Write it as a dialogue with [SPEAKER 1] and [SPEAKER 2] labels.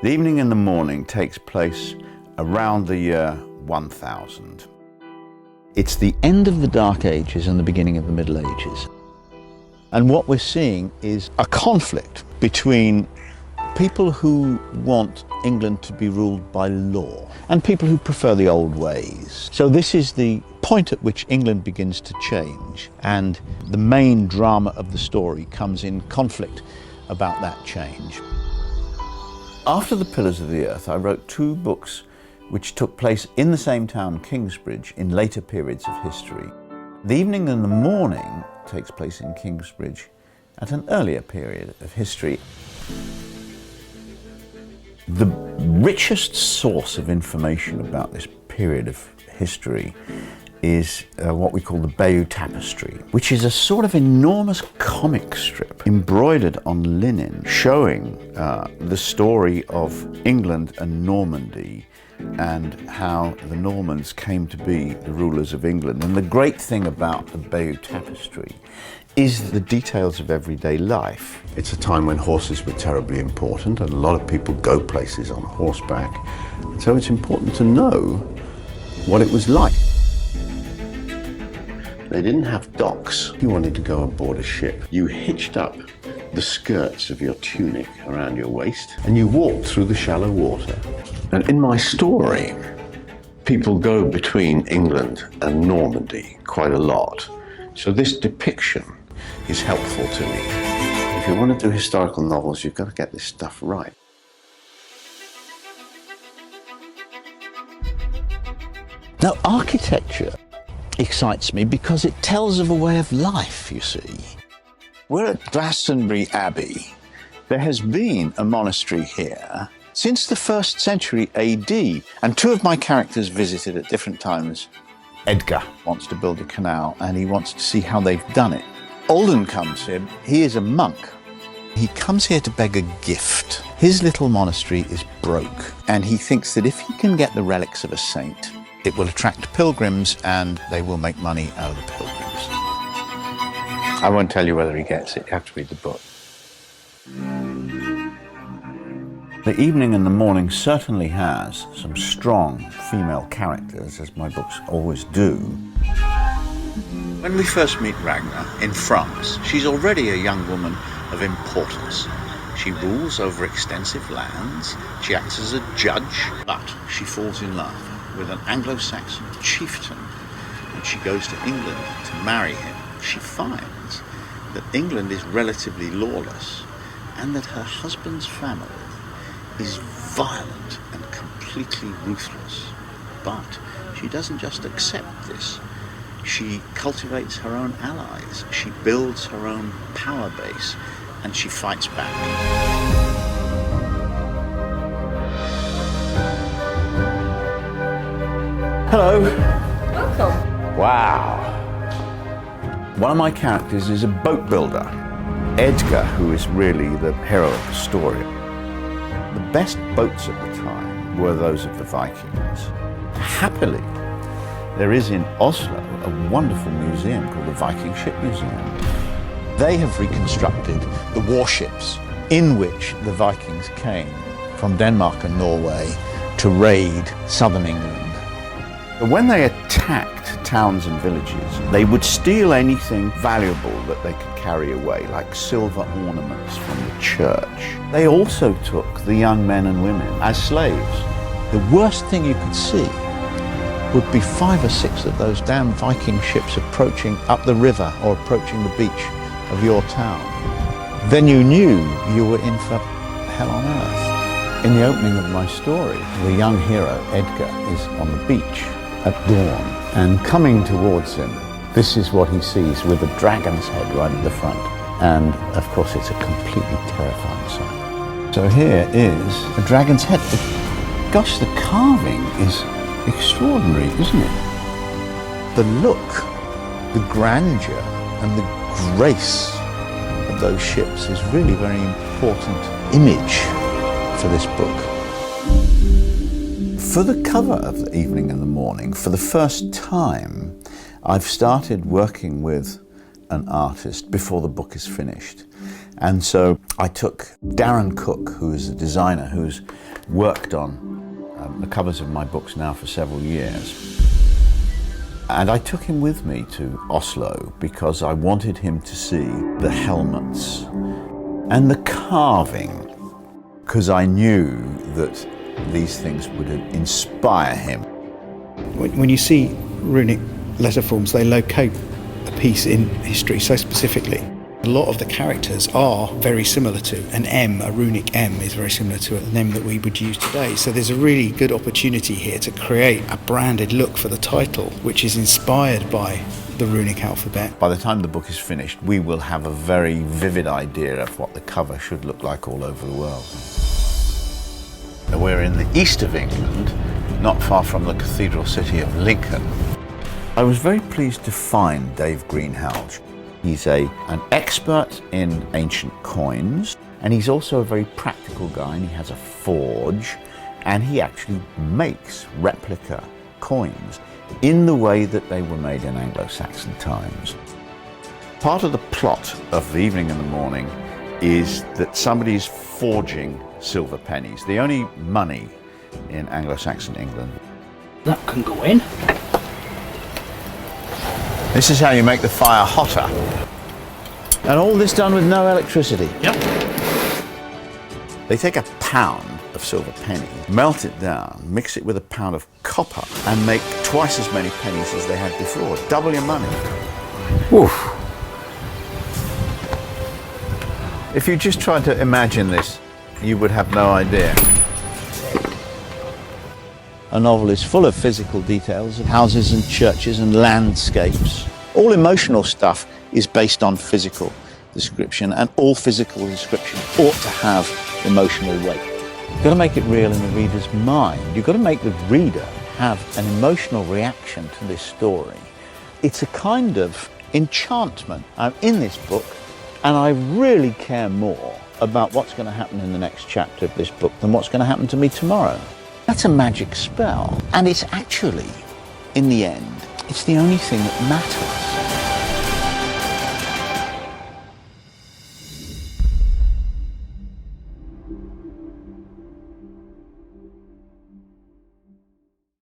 [SPEAKER 1] The Evening and the Morning takes place around the year 1000. It's the end of the Dark Ages and the beginning of the Middle Ages. And what we're seeing is a conflict between people who want England to be ruled by law and people who prefer the old ways. So this is the point at which England begins to change, and the main drama of the story comes in conflict about that change. After The Pillars of the Earth, I wrote two books which took place in the same town, Kingsbridge, in later periods of history. The Evening and the Morning takes place in Kingsbridge at an earlier period of history. The richest source of information about this period of history is what we call the Bayeux Tapestry, which is a sort of enormous comic strip embroidered on linen showing the story of England and Normandy and how the Normans came to be the rulers of England. And the great thing about the Bayeux Tapestry is the details of everyday life. It's a time when horses were terribly important and a lot of people go places on horseback. So it's important to know what it was like. They didn't have docks. If you wanted to go aboard a ship, you hitched up the skirts of your tunic around your waist and you walked through the shallow water. And in my story, people go between England and Normandy quite a lot. So this depiction is helpful to me. If you want to do historical novels, you've got to get this stuff right. Now, architecture excites me because it tells of a way of life, you see. We're at Glastonbury Abbey. There has been a monastery here since the 1st century AD, and two of my characters visited at different times. Edgar wants to build a canal and he wants to see how they've done it. Alden comes here. He is a monk. He comes here to beg a gift. His little monastery is broke, and he thinks that if he can get the relics of a saint, it will attract pilgrims and they will make money out of the pilgrims. I won't tell you whether he gets it. You have to read the book. The Evening and the Morning certainly has some strong female characters, as my books always do. When we first meet Ragnar in France, she's already a young woman of importance. She rules over extensive lands, she acts as a judge, but she falls in love with an Anglo-Saxon chieftain, and she goes to England to marry him. She finds that England is relatively lawless and that her husband's family is violent and completely ruthless. But she doesn't just accept this. She cultivates her own allies, she builds her own power base, and she fights back. Hello.
[SPEAKER 2] Welcome.
[SPEAKER 1] Wow. One of my characters is a boat builder, Edgar, who is really the hero of the story. The best boats at the time were those of the Vikings. Happily, there is in Oslo a wonderful museum called the Viking Ship Museum. They have reconstructed the warships in which the Vikings came from Denmark and Norway to raid southern England. When they attacked towns and villages, they would steal anything valuable that they could carry away, like silver ornaments from the church. They also took the young men and women as slaves. The worst thing you could see would be 5 or 6 of those damn Viking ships approaching up the river or approaching the beach of your town. Then you knew you were in for hell on earth. In the opening of my story, the young hero, Edgar, is on the beach at dawn, and coming towards him, this is what he sees with a dragon's head right at the front. And of course it's a completely terrifying sight. So here is a dragon's head. Gosh, the carving is extraordinary, isn't it? The look, the grandeur and the grace of those ships is really a very important image for this book. For the cover of The Evening and the Morning, for the first time, I've started working with an artist before the book is finished. And so I took Darren Cook, who is a designer who's worked on the covers of my books now for several years. And I took him with me to Oslo because I wanted him to see the helmets and the carving, because I knew that these things would inspire him.
[SPEAKER 3] When you see runic letter forms, they locate a piece in history so specifically. A lot of the characters are very similar to an M, a runic M is very similar to an M that we would use today. So there's a really good opportunity here to create a branded look for the title, which is inspired by the runic alphabet.
[SPEAKER 1] By the time the book is finished, we will have a very vivid idea of what the cover should look like all over the world. We're in the east of England, not far from the cathedral city of Lincoln. I was very pleased to find Dave Greenhalgh. He's an expert in ancient coins, and he's also a very practical guy, and he has a forge, and he actually makes replica coins in the way that they were made in Anglo-Saxon times. Part of the plot of The Evening and the Morning is that somebody's forging silver pennies, the only money in Anglo-Saxon England.
[SPEAKER 4] That can go in.
[SPEAKER 1] This is how you make the fire hotter. And all this done with no electricity.
[SPEAKER 4] Yep.
[SPEAKER 1] They take a pound of silver penny, melt it down, mix it with a pound of copper, and make twice as many pennies as they had before. Double your money. Oof. If you just tried to imagine this, you would have no idea. A novel is full of physical details of houses and churches and landscapes. All emotional stuff is based on physical description, and all physical description ought to have emotional weight. You've got to make it real in the reader's mind. You've got to make the reader have an emotional reaction to this story. It's a kind of enchantment. I'm in this book, and I really care more about what's going to happen in the next chapter of this book than what's going to happen to me tomorrow. That's a magic spell, and it's actually, in the end, it's the only thing that matters.